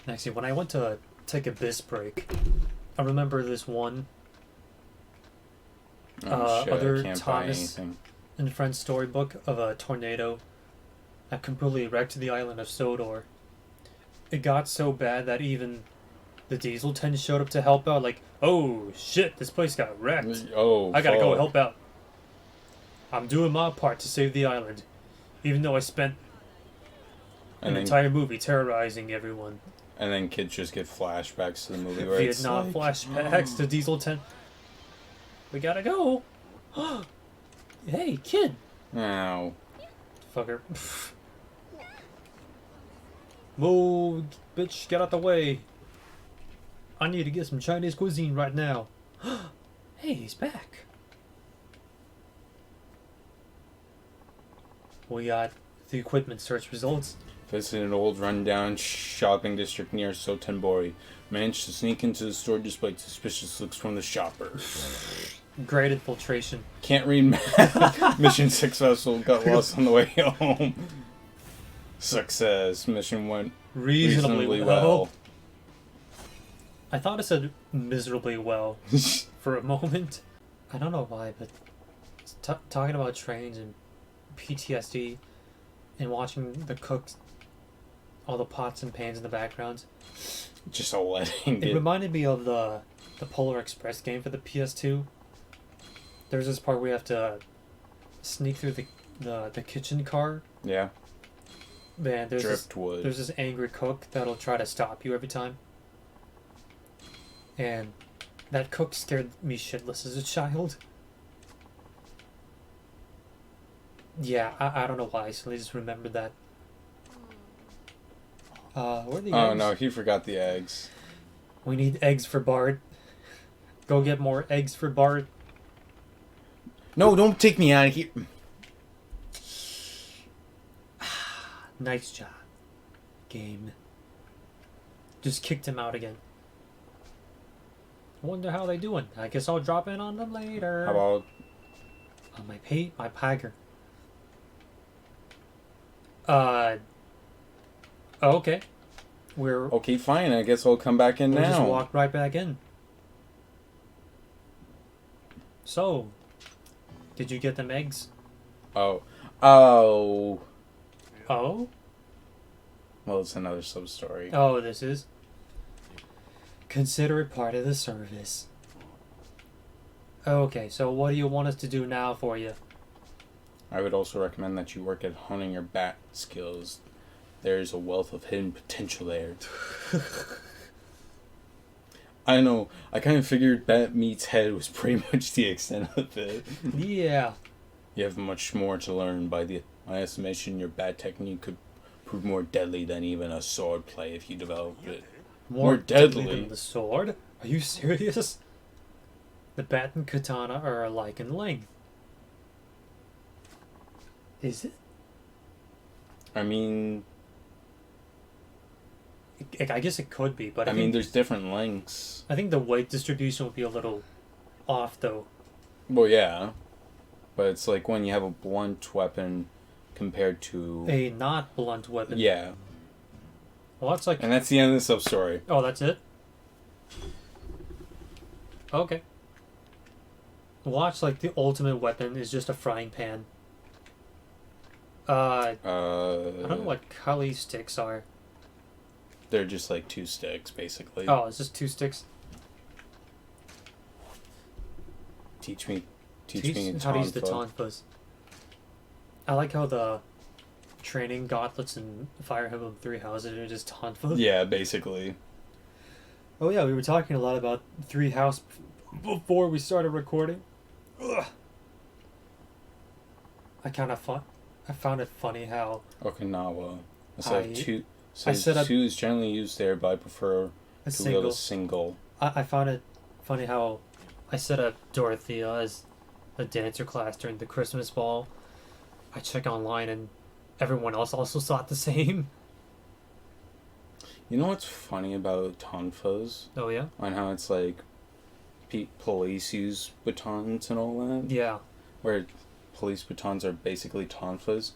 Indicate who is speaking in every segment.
Speaker 1: Actually, when I went to take a bis break, I remember this one
Speaker 2: Oh shit! I
Speaker 1: other
Speaker 2: can't buy
Speaker 1: Thomas
Speaker 2: anything.
Speaker 1: and Friends storybook of a tornado that completely wrecked the island of Sodor. It got so bad that even the Diesel 10 showed up to help out, like, oh shit, this place got wrecked.
Speaker 2: Oh
Speaker 1: I gotta go
Speaker 2: fuck!
Speaker 1: help out. I'm doing my part to save the island, even though I spent
Speaker 2: And
Speaker 1: an
Speaker 2: then
Speaker 1: entire movie terrorizing everyone.
Speaker 2: kids just get flashbacks to the movie where it's
Speaker 1: Vietnam
Speaker 2: like,
Speaker 1: flashbacks to Diesel 10. We gotta go. Hey, kid.
Speaker 2: ow.
Speaker 1: Fucker. Move, bitch, get out the way. I need to get some Chinese cuisine right now. Hey, he's back. We got the equipment search results.
Speaker 2: Visit an old rundown shopping district near Sotenbori. Managed to sneak into the store despite suspicious looks from the shopper.
Speaker 1: Great infiltration.
Speaker 2: Can't read math. Mission successful. Got lost on the way home. Success. Mission went
Speaker 1: Reasonably well.
Speaker 2: well.
Speaker 1: I thought it said miserably well for a moment. I don't know why, but talking about trains and PTSD and watching the cooks, all the pots and pans in the background,
Speaker 2: Just a letting
Speaker 1: it reminded me of the Polar Express game for the PS2. There's this part where you have to sneak through the kitchen car.
Speaker 2: Yeah.
Speaker 1: Man, there's
Speaker 2: Driftwood.
Speaker 1: there's this angry cook that'll try to stop you every time. And that cook scared me shitless as a child. Yeah, I don't know why, so I just remembered that. Where are the
Speaker 2: Oh
Speaker 1: eggs?
Speaker 2: no, he forgot the eggs.
Speaker 1: We need eggs for Bart. Go get more eggs for Bart.
Speaker 2: No, don't take me out of here.
Speaker 1: Nice job. Game. Just kicked him out again. Wonder how they doing. I guess I'll drop in on them later.
Speaker 2: How about
Speaker 1: On my Piger. Okay. We're
Speaker 2: okay, fine. I guess I'll come back in
Speaker 1: we'll
Speaker 2: now.
Speaker 1: just walk right back in. So, did you get them eggs?
Speaker 2: Oh.
Speaker 1: Oh?
Speaker 2: Well, it's another sub story.
Speaker 1: Oh, this is. Consider it part of the service. Okay, so what do you want us to do now for you?
Speaker 2: I would also recommend that you work at honing your bat skills. There's a wealth of hidden potential there. I know. I kind of figured Bat Meat's head was pretty much the extent of it.
Speaker 1: Yeah.
Speaker 2: You have much more to learn. By my estimation, your bat technique could prove more deadly than even a sword play if you develop it. More deadly
Speaker 1: than the sword? Are you serious? The bat and katana are alike in length. Is it?
Speaker 2: I mean,
Speaker 1: I guess it could be, but
Speaker 2: I mean, there's different lengths.
Speaker 1: I think the weight distribution would be a little off, though.
Speaker 2: Well, yeah. But it's like when you have a blunt weapon compared to
Speaker 1: A not blunt weapon.
Speaker 2: Yeah.
Speaker 1: Well, that's like.
Speaker 2: And that's the end of the sub story.
Speaker 1: Oh, that's it? Okay. Watch, like, the ultimate weapon is just a frying pan. I don't know what Kali sticks are.
Speaker 2: They're just like two sticks, basically.
Speaker 1: Oh, it's just two sticks.
Speaker 2: Teach me
Speaker 1: How to use the tonfas. I like how the training gauntlets in Fire Emblem 3 houses are just tonfas.
Speaker 2: Yeah, basically.
Speaker 1: Oh yeah, we were talking a lot about 3 house before we started recording. Ugh. I found it funny how
Speaker 2: Okinawa. Instead of two,
Speaker 1: I said
Speaker 2: two is generally used there, but I prefer to wield a single.
Speaker 1: I found it funny how I set up Dorothea as a dancer class during the Christmas ball. I check online and everyone else also saw it the same.
Speaker 2: You know what's funny about tonfas?
Speaker 1: Oh yeah?
Speaker 2: On how it's like police use batons and all that?
Speaker 1: Yeah.
Speaker 2: Where police batons are basically tonfas.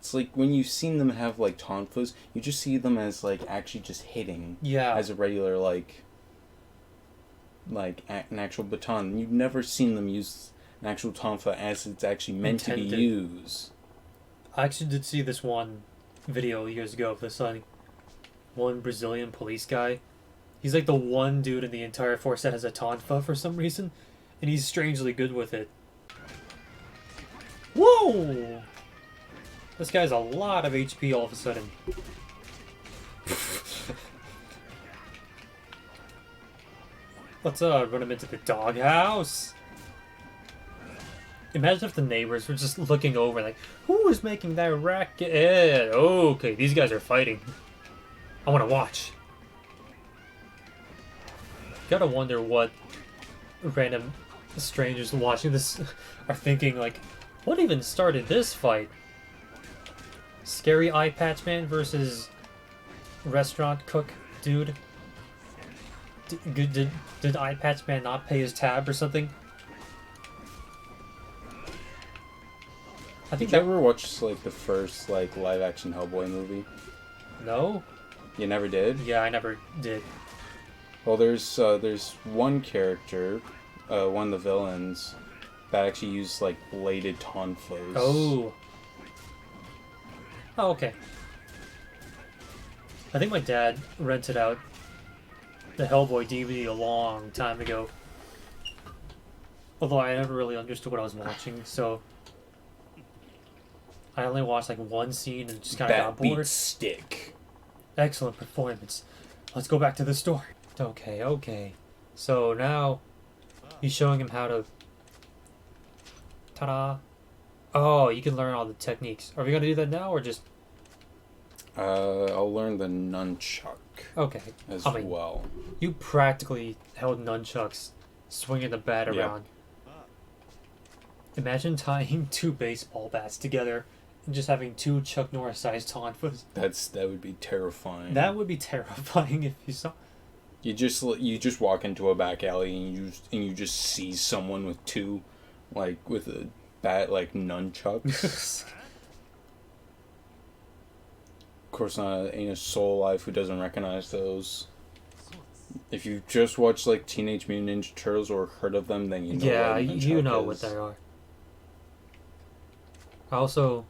Speaker 2: It's like when you've seen them have like tonfas, you just see them as like actually just hitting.
Speaker 1: Yeah.
Speaker 2: As a regular like an actual baton. You've never seen them use an actual tonfa as it's actually meant to be used.
Speaker 1: I actually did see this one video years ago of this like one Brazilian police guy. He's like the one dude in the entire force that has a tonfa for some reason, and he's strangely good with it. Whoa! This guy has a lot of HP all of a sudden. Let's run him into the doghouse. Imagine if the neighbors were just looking over like, who is making that racket? Okay, these guys are fighting. I want to watch. Gotta wonder what random strangers watching this are thinking, like, what even started this fight? Scary eye patch man versus restaurant cook dude? Did eye patch man not pay his tab or something? I think
Speaker 2: Did you ever watch like the first like live action Hellboy movie?
Speaker 1: No?
Speaker 2: You never did?
Speaker 1: Yeah, I never did.
Speaker 2: Well, there's one character, one of the villains, that actually used like bladed tonfas.
Speaker 1: Oh. Oh, okay. I think my dad rented out the Hellboy DVD a long time ago. Although I never really understood what I was watching, so I only watched like one scene and just kind of got bored.
Speaker 2: Beats stick.
Speaker 1: Excellent performance. Let's go back to the store. Okay. So now he's showing him how to... Ta-da! Oh, you can learn all the techniques. Are we gonna do that now or just...
Speaker 2: I'll learn the nunchuck.
Speaker 1: Okay.
Speaker 2: As
Speaker 1: I mean,
Speaker 2: well.
Speaker 1: You practically held nunchucks swinging the bat around. Imagine tying two baseball bats together and just having two Chuck Norris-sized tonfas.
Speaker 2: That would be terrifying.
Speaker 1: That would be terrifying if you saw...
Speaker 2: You just walk into a back alley and you just see someone with two, like, with a bat, like, nunchucks. Of course, ain't a soul alive who doesn't recognize those. If you just watched like Teenage Mutant Ninja Turtles or heard of them, then you know.
Speaker 1: Yeah,
Speaker 2: what a
Speaker 1: you know
Speaker 2: nunchuck
Speaker 1: what
Speaker 2: is.
Speaker 1: they are. Also,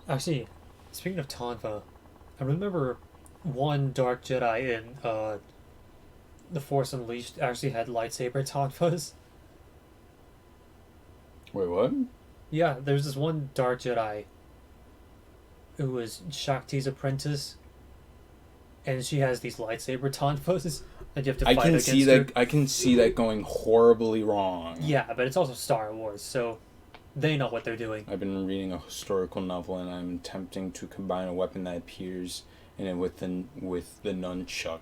Speaker 1: actually, speaking of tonfa, I remember one Dark Jedi in The Force Unleashed actually had lightsaber tonfas.
Speaker 2: Wait, what?
Speaker 1: Yeah, there's this one Dark Jedi who was Shakti's apprentice, and she has these lightsaber tonfas that you have to fight against her.
Speaker 2: I can see that going horribly wrong.
Speaker 1: Yeah, but it's also Star Wars, so they know what they're doing.
Speaker 2: I've been reading a historical novel, and I'm attempting to combine a weapon that appears in it with the nunchuck.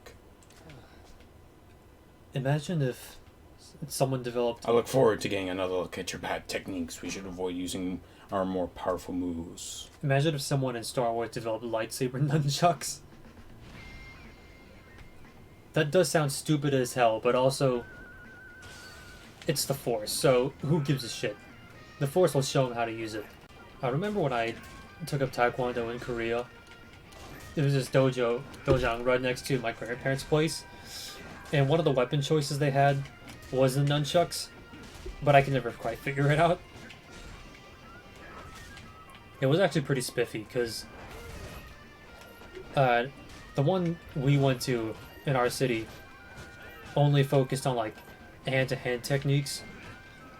Speaker 1: Imagine if someone developed...
Speaker 2: I look forward to getting another look at your bad techniques. We should avoid using our more powerful moves.
Speaker 1: Imagine if someone in Star Wars developed lightsaber nunchucks. That does sound stupid as hell, but also... it's the Force, so who gives a shit? The Force will show them how to use it. I remember when I took up Taekwondo in Korea, there was this dojang right next to my grandparents' place, and one of the weapon choices they had was the nunchucks, but I could never quite figure it out. It was actually pretty spiffy, because the one we went to in our city only focused on, like, hand-to-hand techniques.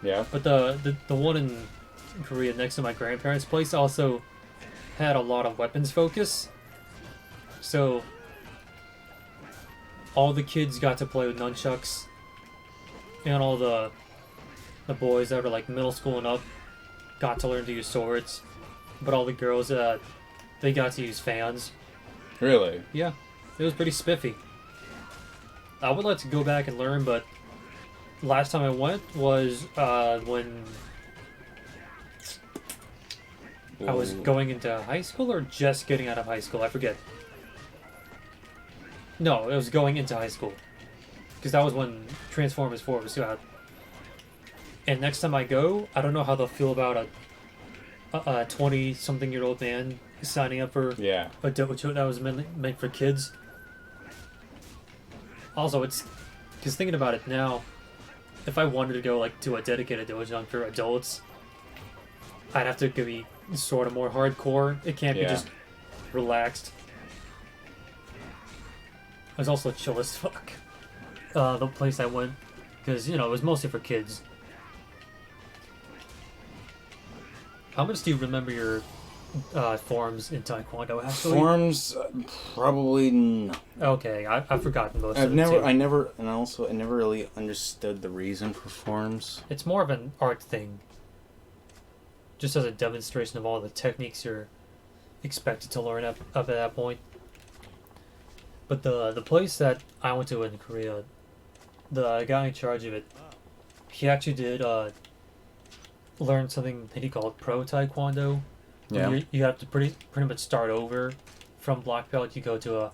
Speaker 2: Yeah.
Speaker 1: But the one in Korea next to my grandparents' place also had a lot of weapons focus. So all the kids got to play with nunchucks, and all the boys that were like middle school and up got to learn to use swords. But all the girls, they got to use fans.
Speaker 2: Really?
Speaker 1: Yeah, it was pretty spiffy. I would like to go back and learn, but last time I went was when I was going into high school or just getting out of high school. I forget. No, it was going into high school. Because that was when Transformers 4 was out. And next time I go, I don't know how they'll feel about a 20-something-year-old man signing up for
Speaker 2: Yeah.
Speaker 1: a dojo that was meant for kids. Also, it's because thinking about it now, if I wanted to go like to a dedicated dojo for adults, I'd have to be sort of more hardcore. It can't be just relaxed. It was also chill as fuck. The place I went, because it was mostly for kids. How much do you remember your forms in Taekwondo? Actually,
Speaker 2: Forms, probably no.
Speaker 1: Okay, I've forgotten most of
Speaker 2: I
Speaker 1: it too.
Speaker 2: I never really understood the reason for forms.
Speaker 1: It's more of an art thing, just as a demonstration of all the techniques you're expected to learn up at that point. But the place that I went to in Korea, the guy in charge of it, he actually did learn something that he called pro taekwondo.
Speaker 2: Yeah.
Speaker 1: You have to pretty much start over from black belt. You go to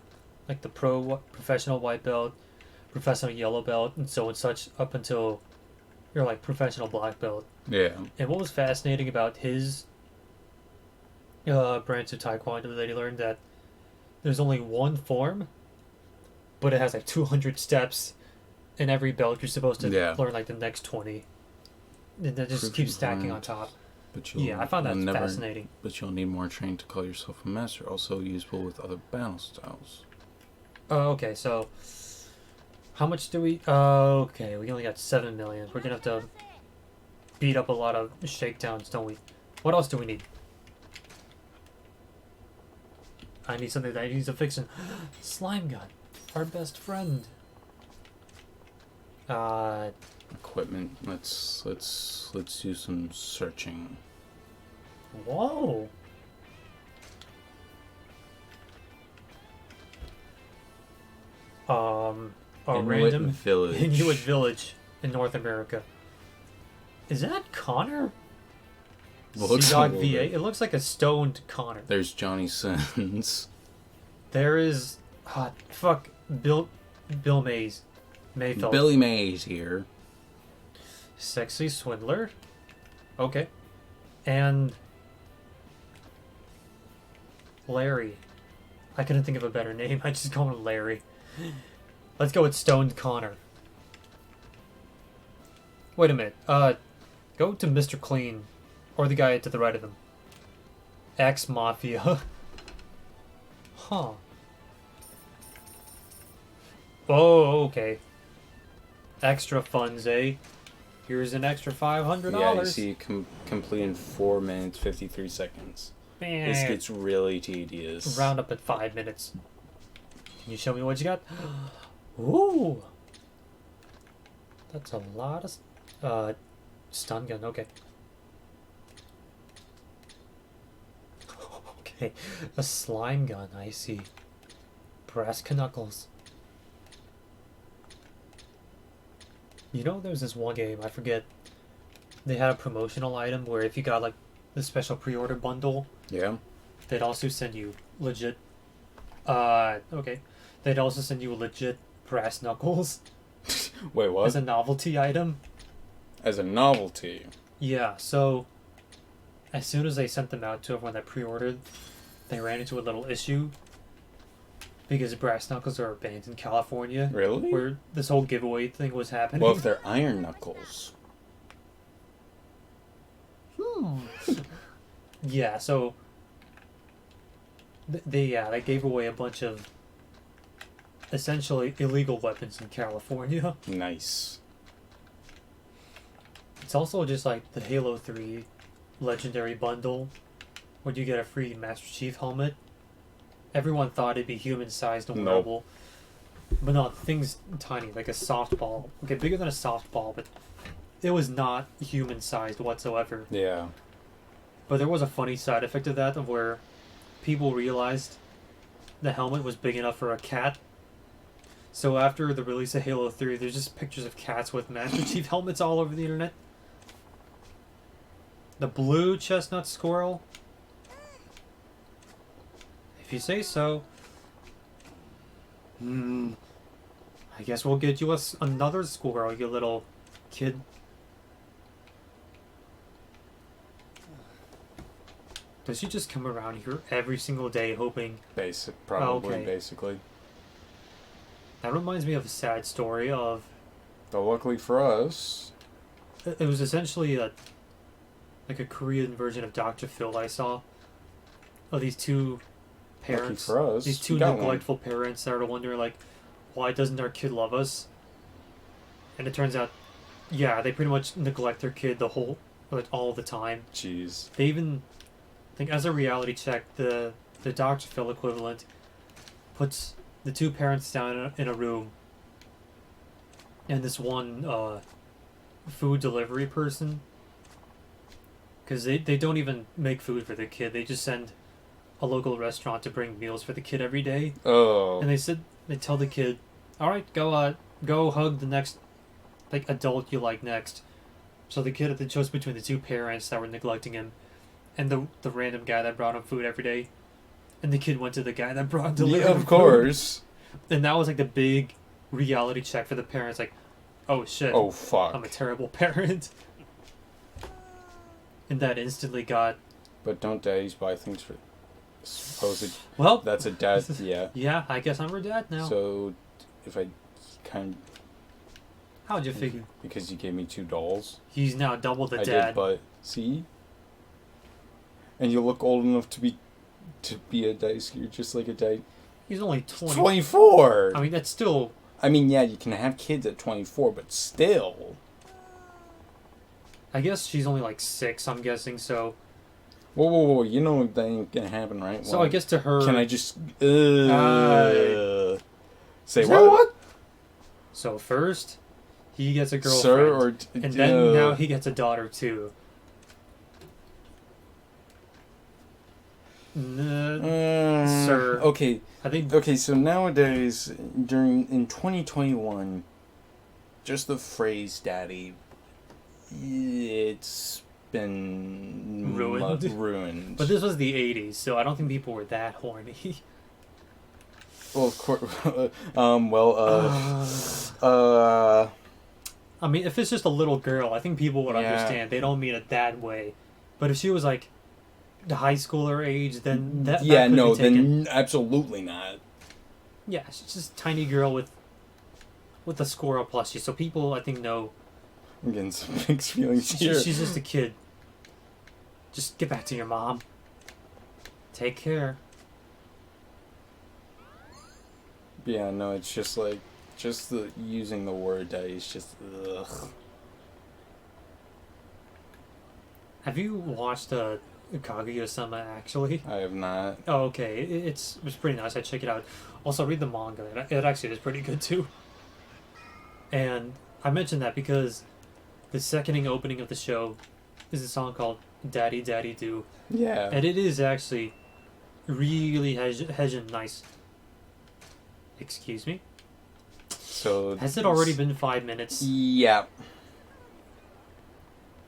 Speaker 1: like the professional white belt, professional yellow belt, and so and such up until you're like professional black belt.
Speaker 2: Yeah.
Speaker 1: And what was fascinating about his branch of taekwondo that he learned, that there's only one form, but it has like 200 steps. In every belt, you're supposed to learn like the next 20. And that just keeps stacking on top.
Speaker 2: But
Speaker 1: I found that fascinating.
Speaker 2: But you'll need more training to call yourself a master. Also useful with other battle styles.
Speaker 1: Oh, okay. So, how much do we... okay, we only got 7 million. We're gonna have to beat up a lot of shakedowns, don't we? What else do we need? I need something that needs a fixin'. Slime gun. Our best friend.
Speaker 2: Equipment. Let's do some searching.
Speaker 1: Whoa. Random
Speaker 2: village.
Speaker 1: Inuit village in North America. Is that Connor? Seagog VA. It looks like a stoned Connor.
Speaker 2: There's Johnny Sins.
Speaker 1: There is Bill Mays. Mayfeld.
Speaker 2: Billy Mays here.
Speaker 1: Sexy Swindler. Okay. And Larry. I couldn't think of a better name. I just call him Larry. Let's go with Stoned Connor. Wait a minute. Go to Mr. Clean. Or the guy to the right of him. Ex-Mafia. Huh. Oh, okay. Extra funds, eh? Here's an extra $500.
Speaker 2: Yeah, you see, complete in 4 minutes 53 seconds. This gets really tedious.
Speaker 1: Round up at 5 minutes. Can you show me what you got? Ooh, that's a lot of stun gun. Okay. Okay, a slime gun. I see. Brass knuckles. There's this one game, I forget, they had a promotional item where if you got like the special pre-order bundle, they'd also send you legit they'd also send you legit brass knuckles.
Speaker 2: Wait, what?
Speaker 1: As a novelty item.
Speaker 2: As a novelty?
Speaker 1: Yeah, so as soon as they sent them out to everyone that pre-ordered, they ran into a little issue because brass knuckles are banned in California.
Speaker 2: Really?
Speaker 1: Where this whole giveaway thing was happening.
Speaker 2: Well, if they're iron knuckles.
Speaker 1: Yeah, so they gave away a bunch of essentially illegal weapons in California.
Speaker 2: Nice.
Speaker 1: It's also just like the Halo 3 Legendary Bundle, where you get a free Master Chief helmet. Everyone thought it'd be human-sized and wearable. Nope. But no, the thing's tiny, like a softball. Okay, bigger than a softball, but it was not human-sized whatsoever.
Speaker 2: Yeah.
Speaker 1: But there was a funny side effect of that, of where people realized the helmet was big enough for a cat. So after the release of Halo 3, there's just pictures of cats with Master Chief helmets all over the internet. The blue chestnut squirrel. If you say so. I guess we'll get you another squirrel, you little kid. Does she just come around here every single day hoping...
Speaker 2: Probably,
Speaker 1: okay.
Speaker 2: basically.
Speaker 1: That reminds me of a sad story of...
Speaker 2: But luckily for us...
Speaker 1: It was essentially a Korean version of Dr. Phil I saw. Of these two parents.
Speaker 2: Lucky for us,
Speaker 1: these two neglectful parents that are wondering, like, why doesn't our kid love us? And it turns out, yeah, they pretty much neglect their kid all the time.
Speaker 2: Jeez.
Speaker 1: They even, I think as a reality check, the Dr. Phil equivalent puts the two parents down in a room, and this one food delivery person, because they don't even make food for their kid, they just send a local restaurant to bring meals for the kid every day.
Speaker 2: Oh.
Speaker 1: And they tell the kid, all right, go hug the next adult you like next. So the kid had to choose between the two parents that were neglecting him and the random guy that brought him food every day. And the kid went to the guy that brought delivery.
Speaker 2: Yeah, of course.
Speaker 1: And that was like the big reality check for the parents, like, oh shit.
Speaker 2: Oh fuck.
Speaker 1: I'm a terrible parent. And that instantly got...
Speaker 2: But don't daddies buy things for... Supposed...
Speaker 1: Well...
Speaker 2: That's a dad, yeah.
Speaker 1: Yeah, I guess I'm her dad now.
Speaker 2: So, if I kind of...
Speaker 1: How'd you figure?
Speaker 2: Because you gave me 2 dolls.
Speaker 1: He's now double the
Speaker 2: I
Speaker 1: dad.
Speaker 2: did, but... See? And you look old enough to be a dice. You're just like a dice.
Speaker 1: He's only 20.
Speaker 2: 24!
Speaker 1: I mean, that's still...
Speaker 2: I mean, yeah, you can have kids at 24, but still...
Speaker 1: I guess she's only like 6, I'm guessing, so...
Speaker 2: Whoa, you know that ain't gonna happen, right?
Speaker 1: So I guess to her...
Speaker 2: Can I just... Say
Speaker 1: what? So first, he gets a girlfriend.
Speaker 2: Sir, or...
Speaker 1: and then now he gets a daughter, too. Sir.
Speaker 2: Okay.
Speaker 1: I think...
Speaker 2: Okay, so nowadays, in 2021, just the phrase daddy, it's been ruined.
Speaker 1: But this was the 80s, so I don't think people were that horny.
Speaker 2: Well, of course.
Speaker 1: I mean, if it's just a little girl, I think people would understand. They don't mean it that way. But if she was like the high schooler age, then that could be taken.
Speaker 2: Then absolutely not.
Speaker 1: Yeah, she's just a tiny girl with a squirrel plushie. So people, I think, know.
Speaker 2: I'm getting some mixed feelings here.
Speaker 1: She's just a kid. Just get back to your mom. Take care.
Speaker 2: Yeah, no, it's just like, using the word daddy is just, ugh.
Speaker 1: Have you watched Kaguya-sama, actually?
Speaker 2: I have not.
Speaker 1: Oh, okay. It's pretty nice. I check it out. Also, read the manga. It actually is pretty good, too. And I mentioned that because the second opening of the show is a song called Daddy Daddy Do.
Speaker 2: Yeah.
Speaker 1: And it is actually really Hejin nice. Excuse me?
Speaker 2: So...
Speaker 1: Has it already been 5 minutes?
Speaker 2: Yeah.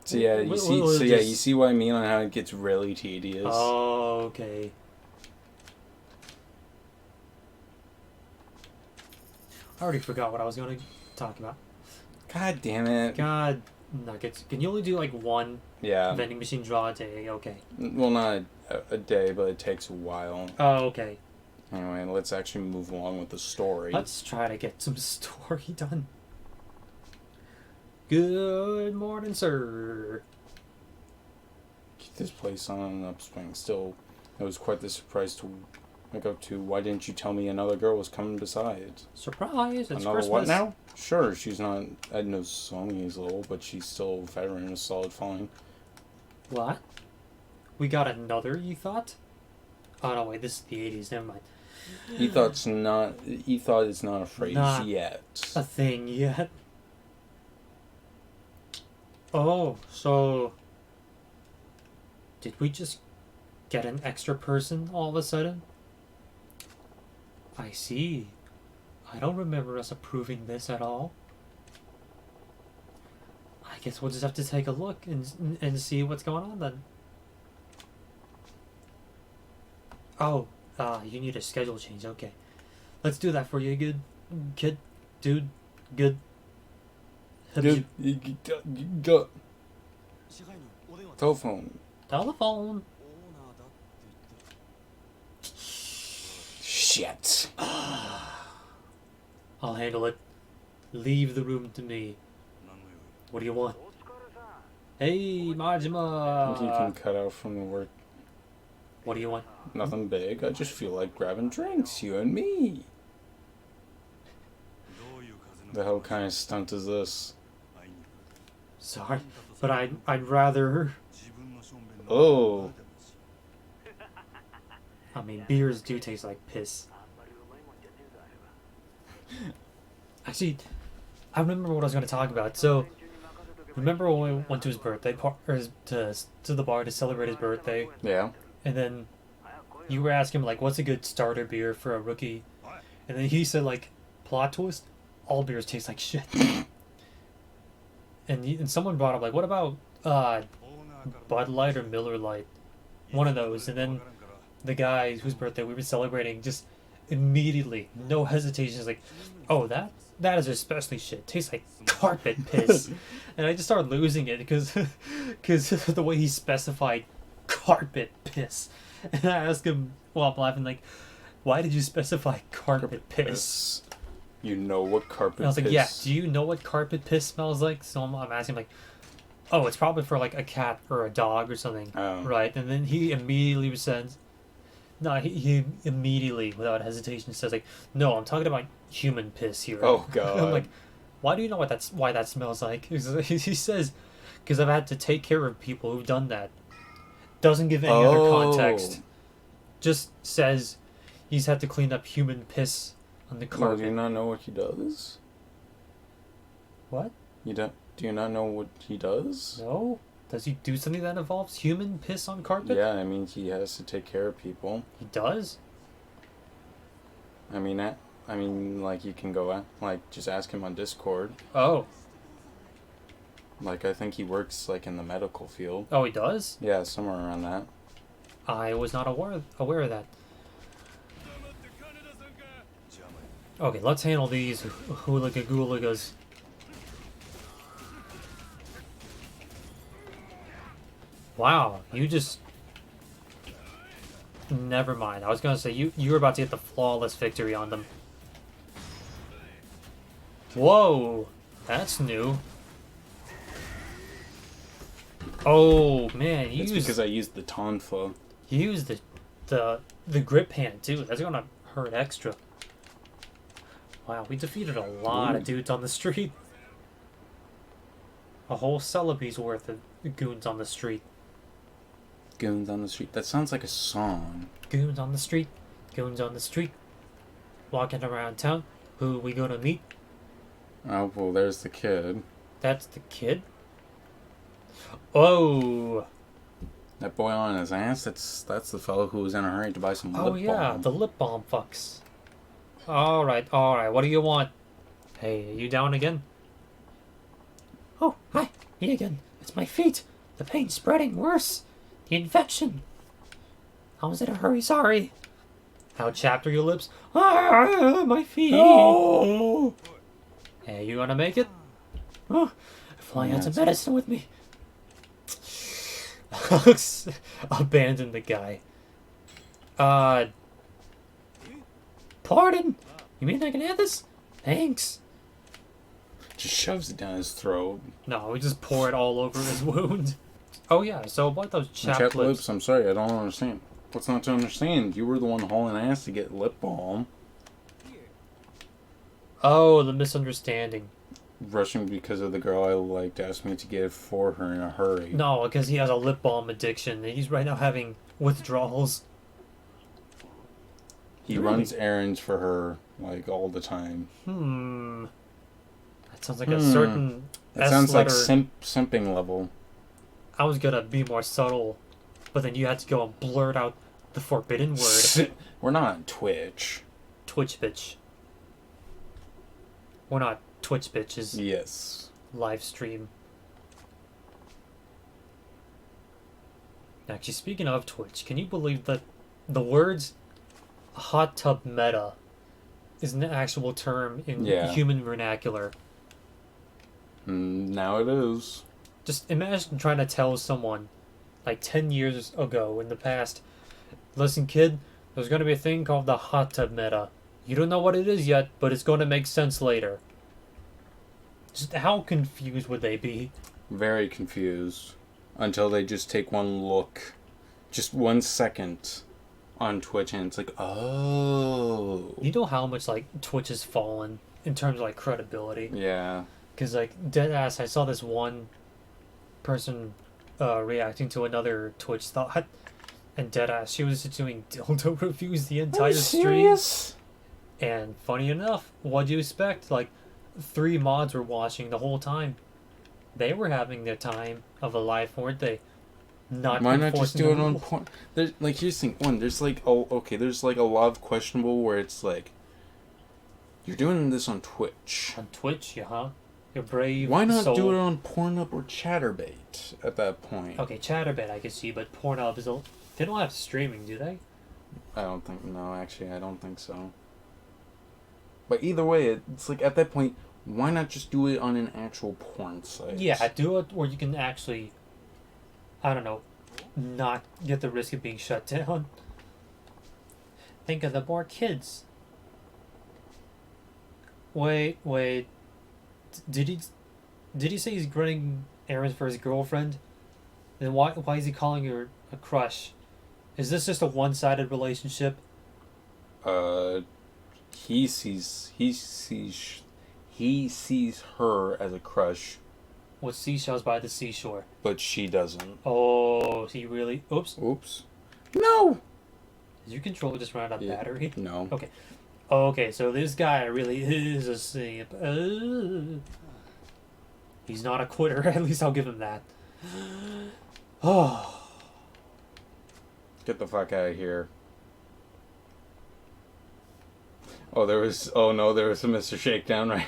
Speaker 2: So yeah, you see what I mean on how it gets really tedious.
Speaker 1: Oh, okay. I already forgot what I was going to talk about.
Speaker 2: God damn it.
Speaker 1: God nuggets. Can you only do like one vending machine draw a day? Okay.
Speaker 2: Well, not a day, but it takes a while.
Speaker 1: Oh, okay.
Speaker 2: Anyway, let's actually move along with the story.
Speaker 1: Let's try to get some story done. Good morning, sir.
Speaker 2: Keep this place on an upswing. Still, it was quite the surprise to wake up to. Why didn't you tell me another girl was coming besides?
Speaker 1: Surprise! It's
Speaker 2: another
Speaker 1: Christmas.
Speaker 2: What now? Sure, she's not Edna Somi's little, but she's still a veteran and a solid following.
Speaker 1: What? We got another, you thought? Oh no, wait, this is the 80s, never mind.
Speaker 2: He thought it's not a phrase yet.
Speaker 1: A thing yet. Oh, so... Did we just get an extra person all of a sudden? I see. I don't remember us approving this at all. I guess we'll just have to take a look and see what's going on then. Oh, you need a schedule change. Okay. Let's do that for you, good kid, dude, good.
Speaker 2: Good. Go. Telephone.
Speaker 1: Telephone.
Speaker 2: Shit.
Speaker 1: I'll handle it. Leave the room to me. What do you want? Hey,
Speaker 2: I think you can
Speaker 1: Majima!
Speaker 2: cut out from the work.
Speaker 1: What do you want?
Speaker 2: Nothing big. I just feel like grabbing drinks. You and me. The hell kind of stunt is this?
Speaker 1: Sorry, but I'd rather...
Speaker 2: Oh.
Speaker 1: I mean, beers do taste like piss. Actually, I remember what I was going to talk about. So, remember when we went to his birthday to the bar to celebrate his birthday,
Speaker 2: Yeah.
Speaker 1: and then you were asking him like, "What's a good starter beer for a rookie?" And then he said like, "Plot twist, all beers taste like shit." And someone brought up like, "What about Bud Light or Miller Light?" One of those, and then the guy whose birthday we were celebrating just immediately, no hesitation, is like, "Oh, that is especially shit. Tastes like carpet piss." And I just started losing it because the way he specified carpet piss. And I asked him, well, I'm laughing like, "Why did you specify carpet piss?"
Speaker 2: You know what carpet
Speaker 1: And I was like,
Speaker 2: piss...
Speaker 1: "Yeah, do you know what carpet piss smells like?" So I'm asking him like, "Oh, it's probably for like a cat or a dog or something."
Speaker 2: Oh.
Speaker 1: Right? And then he immediately says, no, he immediately, without hesitation, says like, "No, I'm talking about human piss here."
Speaker 2: Oh, God.
Speaker 1: I'm like, "Why do you know why that smells like?" He says, "Because I've had to take care of people who've done that." Doesn't give any other context. Just says he's had to clean up human piss on the
Speaker 2: No,
Speaker 1: carpet.
Speaker 2: do you not know what he does?
Speaker 1: What?
Speaker 2: You don't? Do you not know what he does?
Speaker 1: No? Does he do something that involves human piss on carpet?
Speaker 2: Yeah, I mean, he has to take care of people.
Speaker 1: He does?
Speaker 2: I mean, like, you can go, like, just ask him on Discord.
Speaker 1: Oh.
Speaker 2: Like, I think he works, like, in the medical field.
Speaker 1: Oh, he does?
Speaker 2: Yeah, somewhere around that.
Speaker 1: I was not aware of that. Okay, let's handle these hooliga-gooligas. Wow, you just... Never mind. I was gonna say, you were about to get the flawless victory on them. Whoa! That's new. Oh, man,
Speaker 2: It's because I used the tonfa.
Speaker 1: You used the grip hand, too. That's gonna hurt extra. Wow, we defeated a lot of dudes on the street. A whole Celebi's worth of goons on the street.
Speaker 2: Goons on the street. That sounds like a song.
Speaker 1: Goons on the street. Goons on the street. Walking around town. Who we gonna meet?
Speaker 2: Oh, well, there's the kid.
Speaker 1: That's the kid? Oh!
Speaker 2: That boy on his ass, that's the fellow who was in a hurry to buy some lip balm.
Speaker 1: Oh yeah, the lip balm fucks. Alright, what do you want? Hey, are you down again? Oh, hi, me again. It's my feet. The pain's spreading worse. The infection. I was in a hurry, sorry. How chapped are your lips? Ah, my feet.
Speaker 2: Oh!
Speaker 1: Hey, you gonna make it? Oh, flying out some medicine with me. Abandon the guy. Pardon? You mean I can have this? Thanks.
Speaker 2: Just shoves it down his throat.
Speaker 1: No, we just pour it all over his wound. Oh yeah, so about those chapped lips.
Speaker 2: I'm sorry, I don't understand. What's not to understand? You were the one hauling ass to get lip balm.
Speaker 1: Oh, the misunderstanding.
Speaker 2: Rushing because of the girl I liked asked me to get it for her in a hurry.
Speaker 1: No, because he has a lip balm addiction. He's right now having withdrawals.
Speaker 2: He runs errands for her, like, all the time.
Speaker 1: That sounds like a certain
Speaker 2: That sounds like simping level.
Speaker 1: I was gonna be more subtle, but then you had to go and blurt out the forbidden word.
Speaker 2: We're not on Twitch.
Speaker 1: Twitch bitch. We're not Twitch bitches.
Speaker 2: Yes.
Speaker 1: Live stream. Actually, speaking of Twitch, can you believe that the words hot tub meta is an actual term in human vernacular?
Speaker 2: Now it is.
Speaker 1: Just imagine trying to tell someone, like 10 years ago in the past, listen, kid, There's gonna be a thing called the hot tub meta. You don't know what it is yet, but it's gonna make sense later. Just how confused would they be?
Speaker 2: Very confused. Until they just take one look, just 1 second on Twitch, and it's like, oh.
Speaker 1: You know how much, like, Twitch has fallen in terms of, like, credibility?
Speaker 2: Yeah.
Speaker 1: Because, like, deadass, I saw this one person reacting to another Twitch thought, and deadass, she was just doing dildo reviews the entire stream. And funny enough, what do you expect? Like, 3 mods were watching the whole time. They were having their time of a life, weren't they?
Speaker 2: Why not just do it on porn? There's, like, here's the thing. One, there's like, there's like a lot of questionable where it's like, you're doing this on Twitch.
Speaker 1: On Twitch, yeah, huh? You're brave.
Speaker 2: Why not do it on Pornhub or Chatterbait at that point?
Speaker 1: Okay, Chatterbait I can see, but Pornhub is a... They don't have streaming, do they?
Speaker 2: I don't think... No, actually, I don't think so. But either way, it's like, at that point, why not just do it on an actual porn site?
Speaker 1: Yeah, do it where you can actually... I don't know, not get the risk of being shut down. Think of the more kids. Wait. Did he say he's running errands for his girlfriend? Then why is he calling her a crush? Is this just a one-sided relationship?
Speaker 2: He sees her as a crush.
Speaker 1: With seashells by the seashore.
Speaker 2: But she doesn't.
Speaker 1: Oh, he really... Oops.
Speaker 2: No!
Speaker 1: Did your controller just run out of battery?
Speaker 2: No.
Speaker 1: Okay. Okay, so this guy really is a simp. He's not a quitter. At least I'll give him that. Oh.
Speaker 2: Get the fuck out of here. Oh, there was a Mr. Shakedown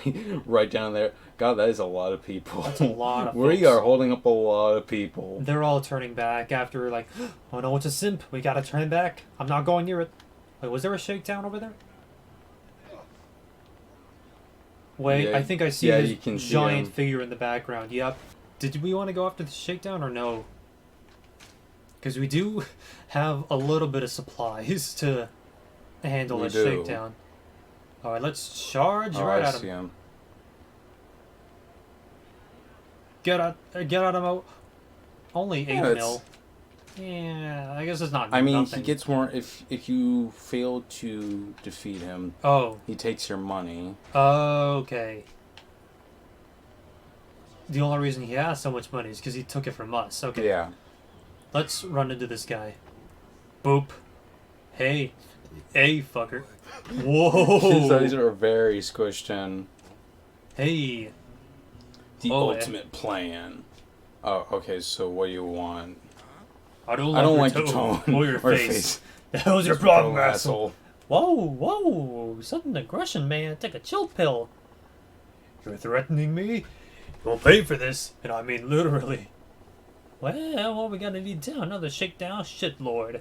Speaker 2: right down there. God, that is a lot of people.
Speaker 1: That's a lot of
Speaker 2: We
Speaker 1: folks.
Speaker 2: are holding up a lot of people.
Speaker 1: They're all turning back after, like, oh no, it's a simp. We gotta turn back. I'm not going near it. Wait, was there a shakedown over there? Wait,
Speaker 2: Yeah,
Speaker 1: I think I see
Speaker 2: yeah,
Speaker 1: this
Speaker 2: you can see
Speaker 1: giant
Speaker 2: him.
Speaker 1: figure in the background. Yep. Did we want to go after the shakedown or no? Because we do have a little bit of supplies to handle
Speaker 2: We
Speaker 1: a
Speaker 2: do.
Speaker 1: shakedown. Alright, let's charge right at him.
Speaker 2: him.
Speaker 1: Get out of mo. Only 8
Speaker 2: Yeah,
Speaker 1: mil. Yeah, I guess it's not.
Speaker 2: I mean,
Speaker 1: nothing.
Speaker 2: he gets more if you fail to defeat him.
Speaker 1: Oh.
Speaker 2: He takes your money.
Speaker 1: Okay. The only reason he has so much money is because he took it from us. Okay.
Speaker 2: Yeah.
Speaker 1: Let's run into this guy. Boop. Hey, fucker. Whoa.
Speaker 2: His eyes are very squished in.
Speaker 1: Hey.
Speaker 2: The
Speaker 1: Oh,
Speaker 2: ultimate plan. Oh, okay. So what do you want?
Speaker 1: I don't
Speaker 2: like
Speaker 1: your
Speaker 2: your tone
Speaker 1: or your
Speaker 2: or
Speaker 1: face. The hell's your problem, asshole?
Speaker 2: asshole?
Speaker 1: Whoa. Sudden aggression, man. Take a chill pill. You're threatening me? You'll pay for this. And I mean literally. Well, what we gotta need down? Another shakedown? Shit, Lord.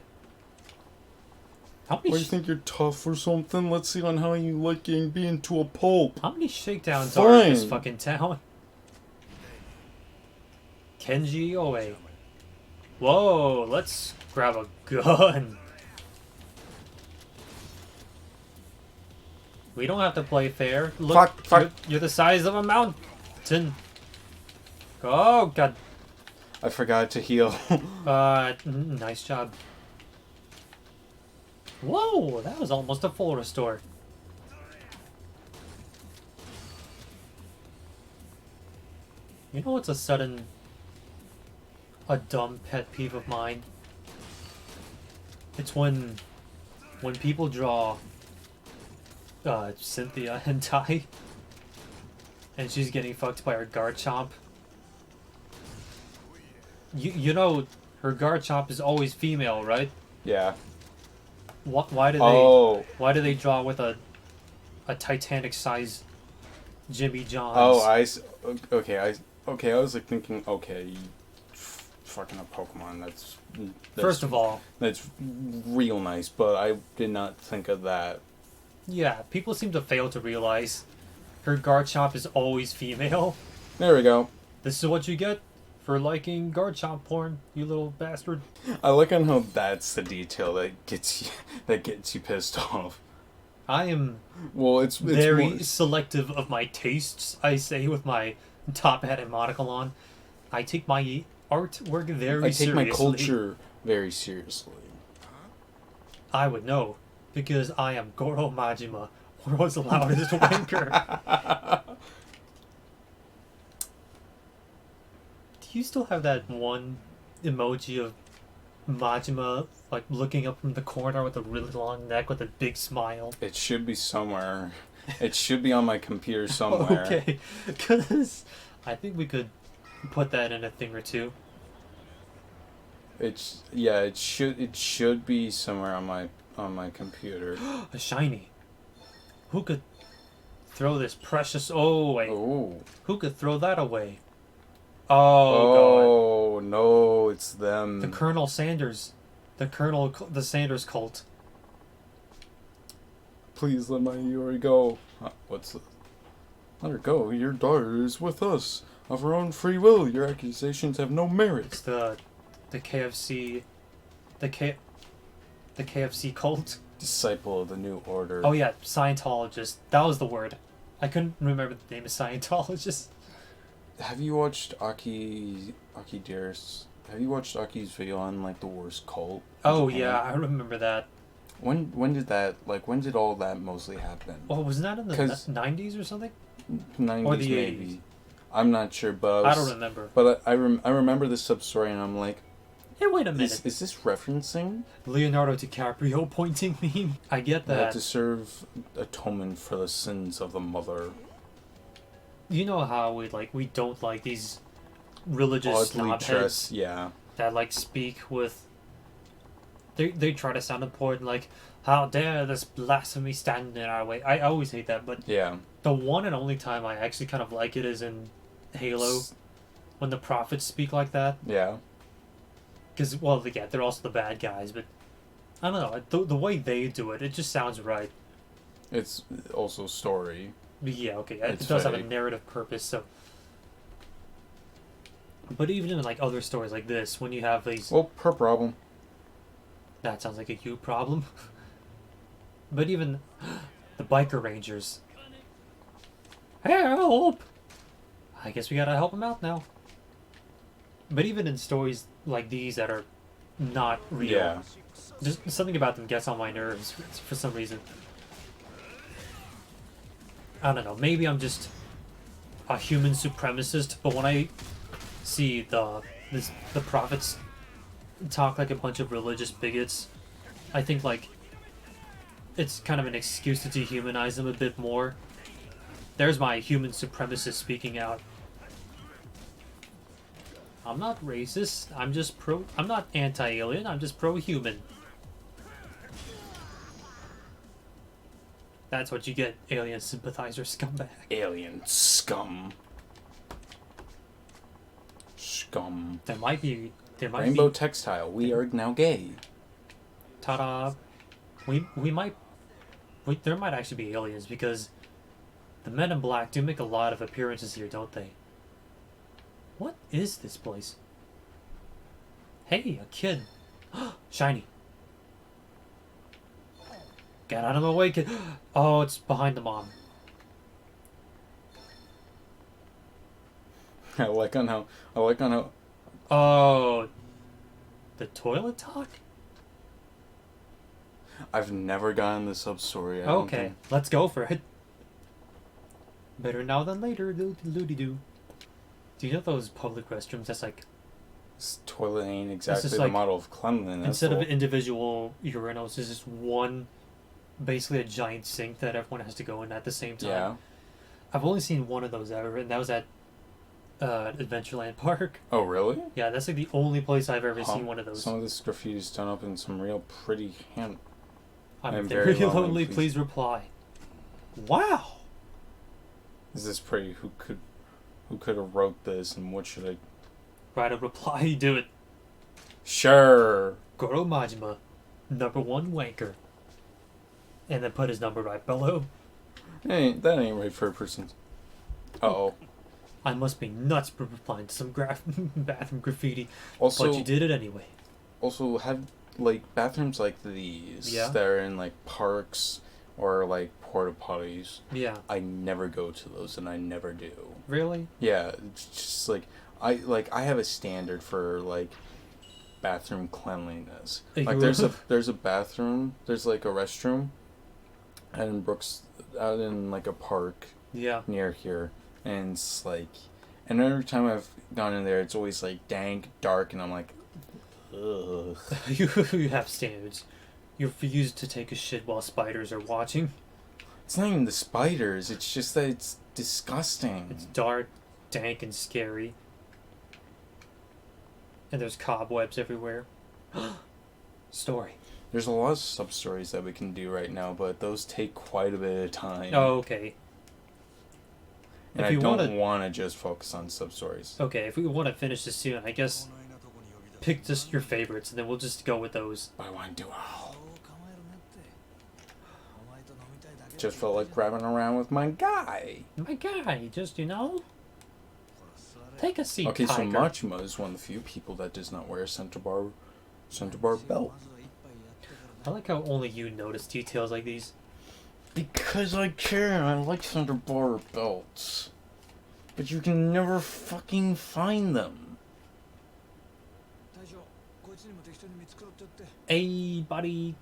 Speaker 1: How many,
Speaker 2: What, you think you're tough or something? Let's see on how you like getting beaten to a pulp.
Speaker 1: how many shakedowns are in this
Speaker 2: Fine.
Speaker 1: fucking town? Kenji Oe. Whoa, let's grab a gun. We don't have to play fair. Look,
Speaker 2: Fuck.
Speaker 1: You're the size of a mountain. Oh, God.
Speaker 2: I forgot to heal.
Speaker 1: Nice job. Whoa, that was almost a full restore. You know what's a dumb pet peeve of mine? It's when people draw Cynthia hentai and she's getting fucked by her Garchomp. You know her Garchomp is always female, right?
Speaker 2: Yeah.
Speaker 1: Why do they draw with a Titanic size Jimmy Johns?
Speaker 2: Oh, okay. I was like thinking, okay, fucking a Pokemon. That's
Speaker 1: First of all,
Speaker 2: that's real nice, but I did not think of that.
Speaker 1: yeah, people seem to fail to realize her Garchomp is always female.
Speaker 2: There we go.
Speaker 1: This is what you get. for liking guard shop porn, you little bastard.
Speaker 2: I like on how that's the detail that gets you pissed off.
Speaker 1: I am
Speaker 2: it's
Speaker 1: very
Speaker 2: more...
Speaker 1: selective of my tastes, I say with my top hat and monocle on. I take my artwork very seriously.
Speaker 2: I take my culture very seriously.
Speaker 1: I would know, because I am Goro Majima, world's loudest wanker. Do you still have that one emoji of Majima, like, looking up from the corner with a really long neck with a big smile?
Speaker 2: It should be somewhere. It should be on my computer somewhere.
Speaker 1: Okay, because I think we could put that in a thing or two.
Speaker 2: It should be somewhere on my computer.
Speaker 1: A shiny. Who could throw this precious... Oh, wait.
Speaker 2: Oh.
Speaker 1: Who could throw that away? Oh,
Speaker 2: God. No, it's them.
Speaker 1: The Colonel Sanders. The Sanders cult.
Speaker 2: Please let my Yuri go. What's the... Let her go. Your daughter is with us. Of her own free will. Your accusations have no merit.
Speaker 1: It's the KFC... The KFC cult.
Speaker 2: Disciple of the New Order.
Speaker 1: Oh yeah, Scientologist. That was the word. I couldn't remember the name of Scientologist.
Speaker 2: Have you watched Aki Dearest? Have you watched Aki's video on like the worst cult?
Speaker 1: Oh yeah, I remember that.
Speaker 2: When did all that mostly happen?
Speaker 1: Oh, wasn't that in the 90s or something?
Speaker 2: 90s
Speaker 1: or the
Speaker 2: maybe.
Speaker 1: 80s?
Speaker 2: I'm not sure, but
Speaker 1: I don't remember.
Speaker 2: But I remember this sub story, and I'm like,
Speaker 1: hey, wait a minute.
Speaker 2: Is this referencing
Speaker 1: Leonardo DiCaprio pointing meme? I get that.
Speaker 2: To serve atonement for the sins of the mother.
Speaker 1: You know how we don't like these religious snobheads,
Speaker 2: yeah,
Speaker 1: that like speak with. They try to sound important, like, how dare this blasphemy stand in our way. I always hate that, but
Speaker 2: yeah.
Speaker 1: The one and only time I actually kind of like it is in Halo, when the prophets speak like that.
Speaker 2: Yeah.
Speaker 1: Because, well, yeah, they're also the bad guys, but I don't know, the way they do it, it just sounds right.
Speaker 2: It's also story.
Speaker 1: Yeah, okay, it does have a narrative purpose, so... But even in, like, other stories like this, when you have these...
Speaker 2: Well, per problem.
Speaker 1: That sounds like a you problem. But even the biker rangers... Help! I guess we gotta help them out now. But even in stories like these that are not real,
Speaker 2: yeah.
Speaker 1: just something about them gets on my nerves for some reason. I don't know, maybe I'm just a human supremacist, but when I see the prophets talk like a bunch of religious bigots, I think like it's kind of an excuse to dehumanize them a bit more. There's my human supremacist speaking out. I'm not racist. I'm not anti-alien. I'm just pro-human. That's what you get, alien sympathizer scumbag.
Speaker 2: Alien scum. Scum.
Speaker 1: There might be
Speaker 2: Rainbow textile. We are now gay.
Speaker 1: Ta-da. There might actually be aliens because the Men in Black do make a lot of appearances here, don't they? What is this place? Hey, a kid. Shiny. Get out of my way, kid. Oh, it's behind the mom.
Speaker 2: I like on how.
Speaker 1: Oh, the toilet talk?
Speaker 2: I've never gotten the sub story.
Speaker 1: Okay, let's go for it. Better now than later, loody-doo. Do you know those public restrooms that's like...
Speaker 2: This toilet ain't exactly the
Speaker 1: like,
Speaker 2: model of cleanliness.
Speaker 1: Instead of individual urinals, there's just one, basically a giant sink that everyone has to go in at the same time.
Speaker 2: Yeah.
Speaker 1: I've only seen one of those ever, and that was at Adventureland Park.
Speaker 2: Oh, really?
Speaker 1: Yeah, that's like the only place I've ever seen one of those.
Speaker 2: Some of this graffiti's done up in some real pretty hand.
Speaker 1: I'm very lonely, please reply. Wow!
Speaker 2: Is this pretty? Who could have wrote this, and what should I...
Speaker 1: Write a reply, do it.
Speaker 2: Sure.
Speaker 1: Goro Majima, #1 wanker. And then put his number right below.
Speaker 2: Hey, that ain't right for a person. Uh-oh.
Speaker 1: I must be nuts for replying to some bathroom graffiti.
Speaker 2: Also,
Speaker 1: but you did it anyway.
Speaker 2: Also, have like bathrooms like these that are in like parks or like porta potties.
Speaker 1: Yeah.
Speaker 2: I never go to those, and I never do.
Speaker 1: Really?
Speaker 2: Yeah, it's just like I have a standard for like bathroom cleanliness. Like there's a bathroom, there's like a restroom out in Brooks, out in like a park near here, and it's like, and every time I've gone in there, it's always like dank, dark, and I'm like, ugh.
Speaker 1: You have standards. You refuse to take a shit while spiders are watching.
Speaker 2: It's not even the spiders, it's just that it's disgusting.
Speaker 1: It's dark, dank, and scary. And there's cobwebs everywhere. Story.
Speaker 2: There's a lot of sub-stories that we can do right now, but those take quite a bit of time.
Speaker 1: Oh, okay.
Speaker 2: And I don't want to just focus on sub-stories.
Speaker 1: Okay, if we want to finish this soon, I guess pick just your favorites, and then we'll just go with those.
Speaker 2: I want to do all. Just felt like grabbing around with my guy.
Speaker 1: My guy, just, take a seat,
Speaker 2: okay,
Speaker 1: Tiger.
Speaker 2: so Machima is one of the few people that does not wear a center bar belt.
Speaker 1: I like how only you notice details like these.
Speaker 2: Because I care, I like center bar belts. But you can never fucking find them.
Speaker 1: Hey, buddy,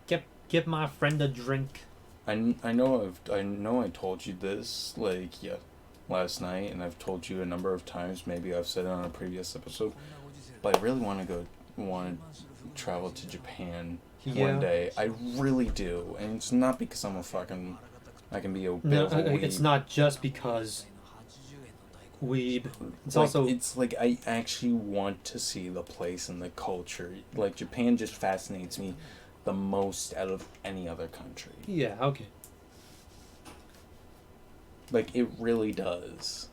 Speaker 1: give my friend a drink.
Speaker 2: I know I told you this, last night, and I've told you a number of times, maybe I've said it on a previous episode, but I really want to travel to Japan one day. I really do, and it's not because I can be a bit of a weeb.
Speaker 1: It's not just because weeb. It's also...
Speaker 2: It's like I actually want to see the place and the culture. Like, Japan just fascinates me the most out of any other country.
Speaker 1: Yeah, okay.
Speaker 2: Like, it really does.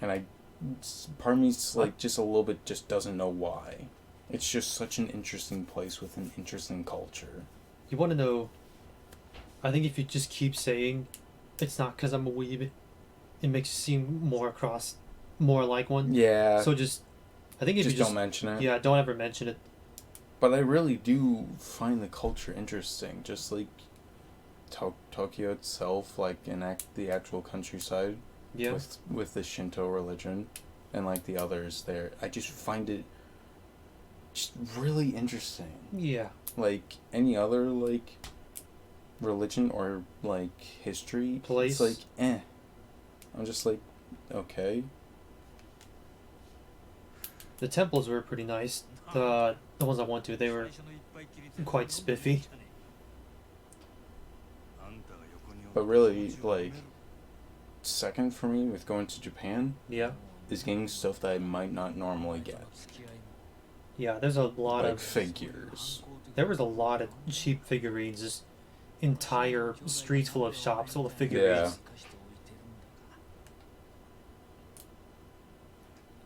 Speaker 2: And part of me's like just a little bit just doesn't know why. It's just such an interesting place with an interesting culture.
Speaker 1: You want to know, I think if you just keep saying, it's not because I'm a weeb, it makes you seem more like one.
Speaker 2: Yeah.
Speaker 1: So I think if you just
Speaker 2: don't mention it.
Speaker 1: Yeah, don't ever mention it.
Speaker 2: But I really do find the culture interesting, just like Tokyo itself, like in the actual countryside, with the Shinto religion, and like the others there. I just find it just really interesting.
Speaker 1: Yeah.
Speaker 2: Like any other like religion or like history
Speaker 1: place,
Speaker 2: it's like I'm just like, okay.
Speaker 1: The temples were pretty nice. The ones I went to, they were quite spiffy.
Speaker 2: But really, like, second for me with going to Japan is getting stuff that I might not normally get.
Speaker 1: Yeah, there's a lot of
Speaker 2: figures.
Speaker 1: There was a lot of cheap figurines, just entire streets full of shops full of figurines.
Speaker 2: Yeah.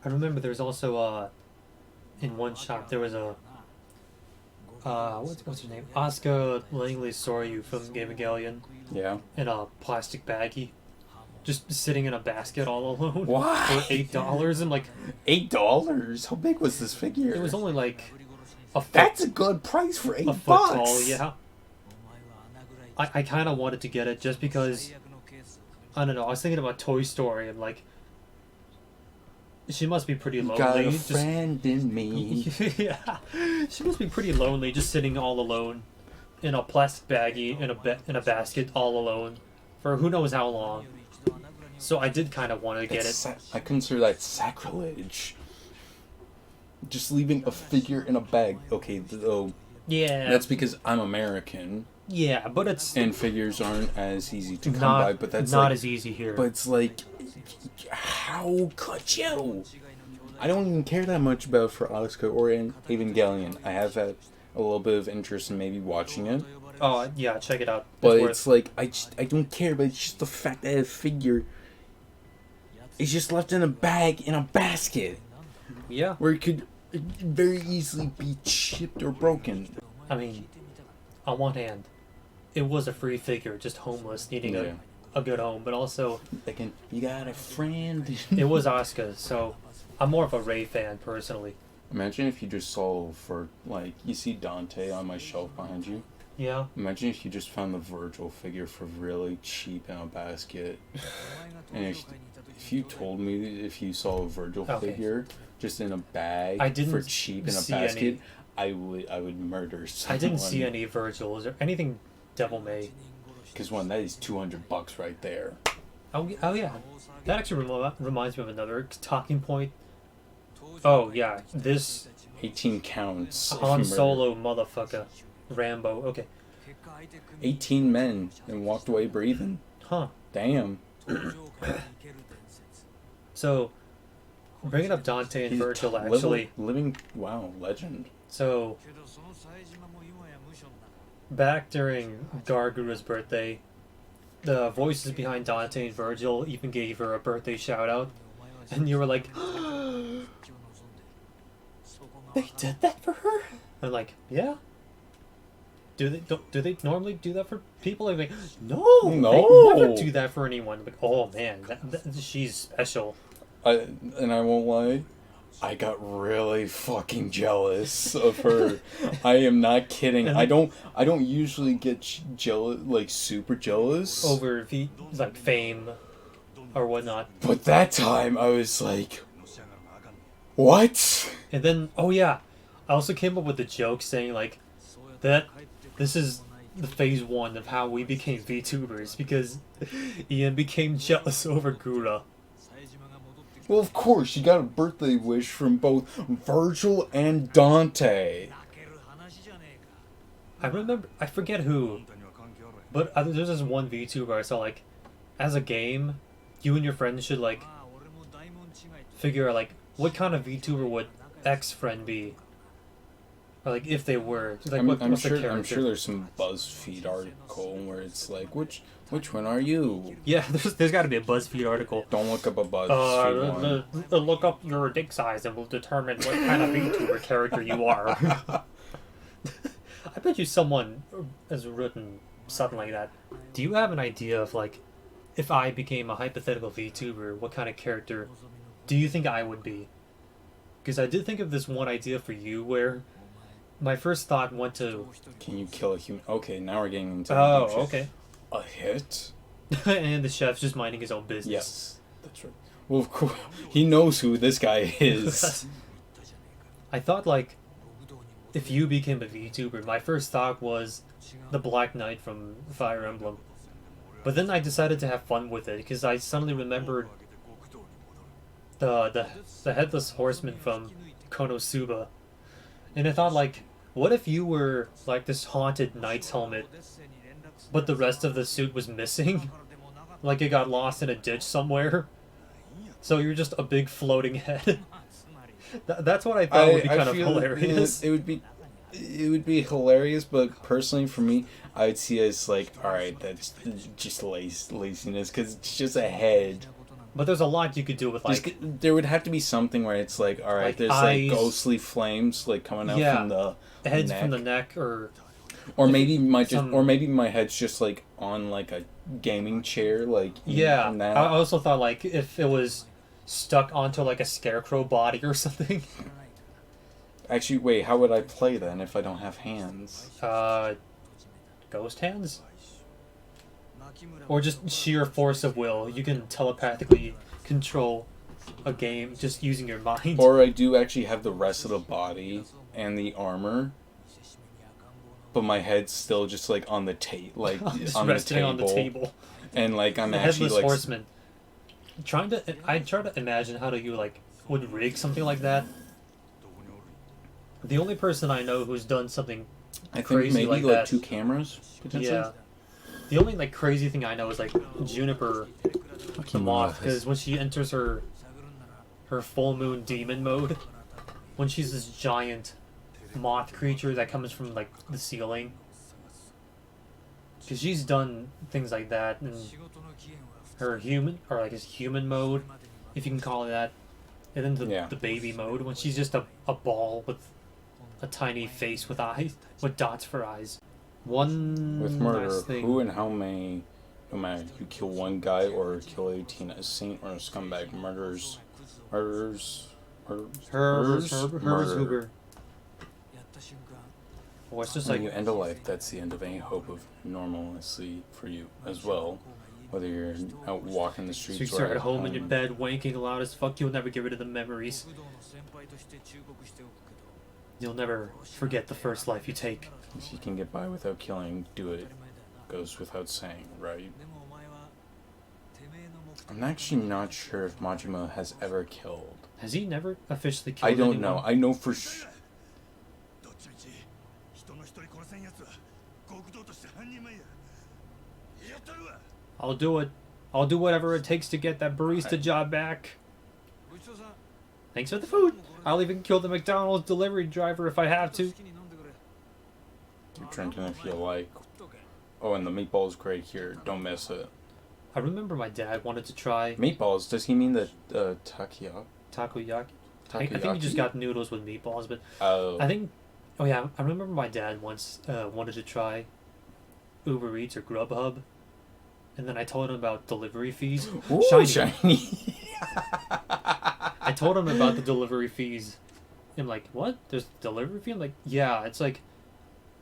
Speaker 1: I remember there was also in one shop there was a what's her name? Asuka Langley Soryu from Evangelion.
Speaker 2: Yeah.
Speaker 1: In a plastic baggie. Just sitting in a basket all alone.
Speaker 2: Why?
Speaker 1: For $8. I'm like,
Speaker 2: $8? How big was this figure?
Speaker 1: It was only like a foot.
Speaker 2: That's a good price for $8.
Speaker 1: A foot tall, yeah. I kind of wanted to get it just because, I don't know, I was thinking about Toy Story and like, she must be pretty lonely.
Speaker 2: Got a friend in me.
Speaker 1: Yeah, she must be pretty lonely, just sitting all alone in a plastic baggie in a basket, all alone, for who knows how long. So I did kind of want to get it.
Speaker 2: I consider that sacrilege. Just leaving a figure in a bag. Okay, though.
Speaker 1: Yeah.
Speaker 2: That's because I'm American.
Speaker 1: Yeah, but it's...
Speaker 2: And figures aren't as easy to come by, but that's
Speaker 1: not as easy here.
Speaker 2: But it's like, how could you? I don't even care that much about for Asuka or in Evangelion. I have had a little bit of interest in maybe watching it.
Speaker 1: Oh, yeah, check it out.
Speaker 2: But it's like, I don't care, but it's just the fact that a figure is just left in a bag, in a basket.
Speaker 1: Yeah.
Speaker 2: Where it could very easily be chipped or broken.
Speaker 1: I mean, on one hand, it was a free figure, just homeless, needing a good home, but also
Speaker 2: Again, you got a friend.
Speaker 1: it was Asuka, so I'm more of a Rey fan personally.
Speaker 2: Imagine if you just saw for like you see Dante on my shelf behind you.
Speaker 1: Yeah.
Speaker 2: Imagine if you just found the Virgil figure for really cheap in a basket. And if you told me if you saw a Virgil figure just in a bag for cheap in a basket, I would murder someone.
Speaker 1: I didn't see any Virgils or anything Devil May.
Speaker 2: Because that is $200 right there.
Speaker 1: Oh yeah, that actually reminds me of another talking point. Oh yeah, this
Speaker 2: 18 counts.
Speaker 1: Han Solo motherfucker, Rambo. Okay.
Speaker 2: 18 men and walked away breathing.
Speaker 1: Huh.
Speaker 2: Damn.
Speaker 1: So, bringing up Dante and Virgil actually.
Speaker 2: Wow, legend.
Speaker 1: So, back during Gargura's birthday, the voices behind Dante and Virgil even gave her a birthday shout out. And you were like, they did that for her? I'm like, yeah. Do they normally do that for people? I'm like, no, they never do that for anyone. I'm like, oh man, she's special.
Speaker 2: And I won't lie, I got really fucking jealous of her. I am not kidding. I don't usually get jealous, like super jealous
Speaker 1: over like fame or whatnot.
Speaker 2: But that time I was like, what?
Speaker 1: And then oh yeah, I also came up with a joke saying like that this is the phase 1 of how we became VTubers because Ian became jealous over Gura.
Speaker 2: Well, of course, you got a birthday wish from both Virgil and Dante.
Speaker 1: I forget who, but there's this one VTuber I saw, like, as a game, you and your friends should, like, figure out, like, what kind of VTuber would X friend be? Or, like, if they were. Like,
Speaker 2: I'm sure there's some BuzzFeed article where it's like, which one are you?
Speaker 1: Yeah, there's got to be a BuzzFeed article.
Speaker 2: Don't look up a BuzzFeed one.
Speaker 1: Look up your dick size and we'll determine what kind of VTuber character you are. I bet you someone has written something like that. Do you have an idea of, like, if I became a hypothetical VTuber, what kind of character do you think I would be? Because I did think of this one idea for you where my first thought went to...
Speaker 2: Can you kill a human? Okay, now we're getting into...
Speaker 1: Oh, okay.
Speaker 2: A hit?
Speaker 1: And the chef's just minding his own business.
Speaker 2: Yes, that's right. Well, of course, he knows who this guy is.
Speaker 1: I thought, like, if you became a VTuber, my first thought was the Black Knight from Fire Emblem. But then I decided to have fun with it, because I suddenly remembered the Headless Horseman from Konosuba. And I thought, like, what if you were, like, this haunted knight's helmet, but the rest of the suit was missing? Like it got lost in a ditch somewhere? So you're just a big floating head? That's what I thought would be kind of hilarious.
Speaker 2: It would be hilarious, but personally for me, I would see it as like, alright, that's just laziness, because it's just a head.
Speaker 1: But there's a lot you could do with, like...
Speaker 2: there would have to be something where it's like, alright, like there's eyes, like ghostly flames like coming out from the
Speaker 1: heads
Speaker 2: neck.
Speaker 1: From the neck, or
Speaker 2: maybe my head's just like on like a gaming chair, like
Speaker 1: yeah. I also thought like if it was stuck onto like a scarecrow body or something.
Speaker 2: Actually, wait, how would I play then if I don't have hands?
Speaker 1: Ghost hands? Or just sheer force of will. You can telepathically control a game just using your mind.
Speaker 2: Or I do actually have the rest of the body and the armor, but my head's still just like on the like
Speaker 1: on the table.
Speaker 2: And like I'm
Speaker 1: the
Speaker 2: actually
Speaker 1: Headless
Speaker 2: like
Speaker 1: Horseman. I try to imagine how you like would rig something like that. The only person I know who's done something crazy
Speaker 2: maybe
Speaker 1: like
Speaker 2: like
Speaker 1: that,
Speaker 2: 2 cameras potentially.
Speaker 1: Yeah. The only like crazy thing I know is like Juniper the moth, because when she enters her full moon demon mode, when she's this giant moth creature that comes from like the ceiling, because she's done things like that in her human human mode, if you can call it that, and then the baby mode when she's just a ball with a tiny face with eyes with dots for eyes. One
Speaker 2: with murder,
Speaker 1: last thing.
Speaker 2: who and how many No matter you kill one guy or kill 18, a saint or a scumbag, murders, murder.
Speaker 1: Hoover. Well, it's just
Speaker 2: When
Speaker 1: like
Speaker 2: you end a life, that's the end of any hope of normalcy for you as well. Whether you're out walking the streets
Speaker 1: so
Speaker 2: or
Speaker 1: you're at home in your bed wanking loud as fuck, you'll never get rid of the memories. You'll never forget the first life you take.
Speaker 2: If you can get by without killing, do it. Goes without saying, right? I'm actually not sure if Majima has ever killed.
Speaker 1: Has he never officially killed
Speaker 2: I don't
Speaker 1: anyone?
Speaker 2: know. I know for sure.
Speaker 1: I'll do it. I'll do whatever it takes to get that barista job back. Thanks for the food. I'll even kill the McDonald's delivery driver if I have to.
Speaker 2: Keep drinking if you like. Oh, and the meatball's great here. Don't miss it.
Speaker 1: I remember my dad wanted to try
Speaker 2: Meatballs? Does he mean the takoyaki?
Speaker 1: takoyaki. I think he just got noodles with meatballs, but
Speaker 2: Oh.
Speaker 1: I think... Oh yeah, I remember my dad once wanted to try Uber Eats or Grubhub. And then I told him about delivery fees.
Speaker 2: Ooh, shiny.
Speaker 1: I told him about the delivery fees. I'm like, what? There's a delivery fee? I'm like, yeah, it's like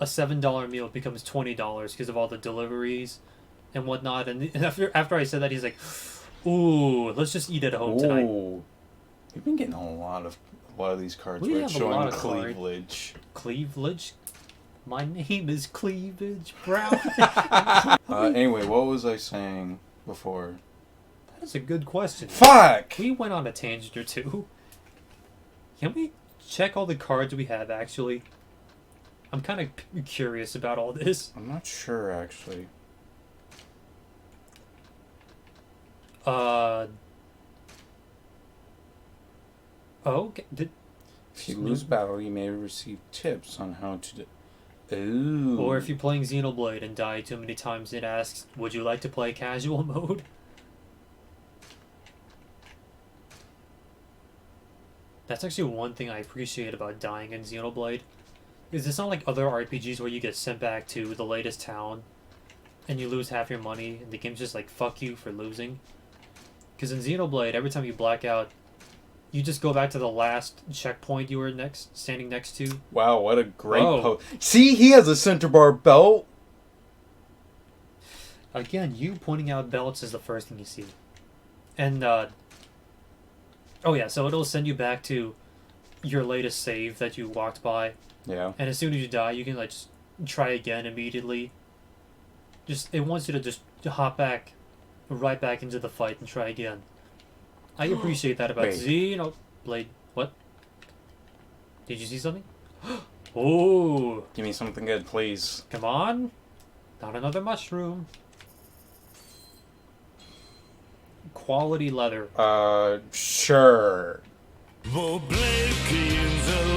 Speaker 1: a $7 meal becomes $20 because of all the deliveries and whatnot. And after I said that, he's like, ooh, let's just eat at home tonight.
Speaker 2: Ooh. We've been getting a lot of these cards
Speaker 1: We
Speaker 2: where
Speaker 1: have
Speaker 2: it's
Speaker 1: a
Speaker 2: showing
Speaker 1: lot of
Speaker 2: cleavage.
Speaker 1: Cleavage? My name is Cleavage Brown.
Speaker 2: Anyway, what was I saying before?
Speaker 1: That's a good question.
Speaker 2: Fuck!
Speaker 1: We went on a tangent or two. Can we check all the cards we have, actually? I'm kind of curious about all this.
Speaker 2: I'm not sure, actually.
Speaker 1: Oh, okay.
Speaker 2: If you lose battle, you may receive tips on how to... Ooh.
Speaker 1: Or if you're playing Xenoblade and die too many times, it asks, would you like to play casual mode? That's actually one thing I appreciate about dying in Xenoblade. Is it's not like other RPGs where you get sent back to the latest town and you lose half your money and the game's just like, fuck you for losing. Because in Xenoblade, every time you black out, you just go back to the last checkpoint you were standing next to.
Speaker 2: Wow, what a great post. See, he has a center bar belt.
Speaker 1: Again, you pointing out belts is the first thing you see. And, oh yeah, so it'll send you back to your latest save that you walked by.
Speaker 2: Yeah.
Speaker 1: And as soon as you die, you can, like, just try again immediately. It wants you to just hop back, right back into the fight and try again. I appreciate that about Xenoblade. What? Did you see something? Oh!
Speaker 2: Give me something good, please.
Speaker 1: Come on! Not another mushroom. Quality leather.
Speaker 2: Sure.
Speaker 3: We'll break in the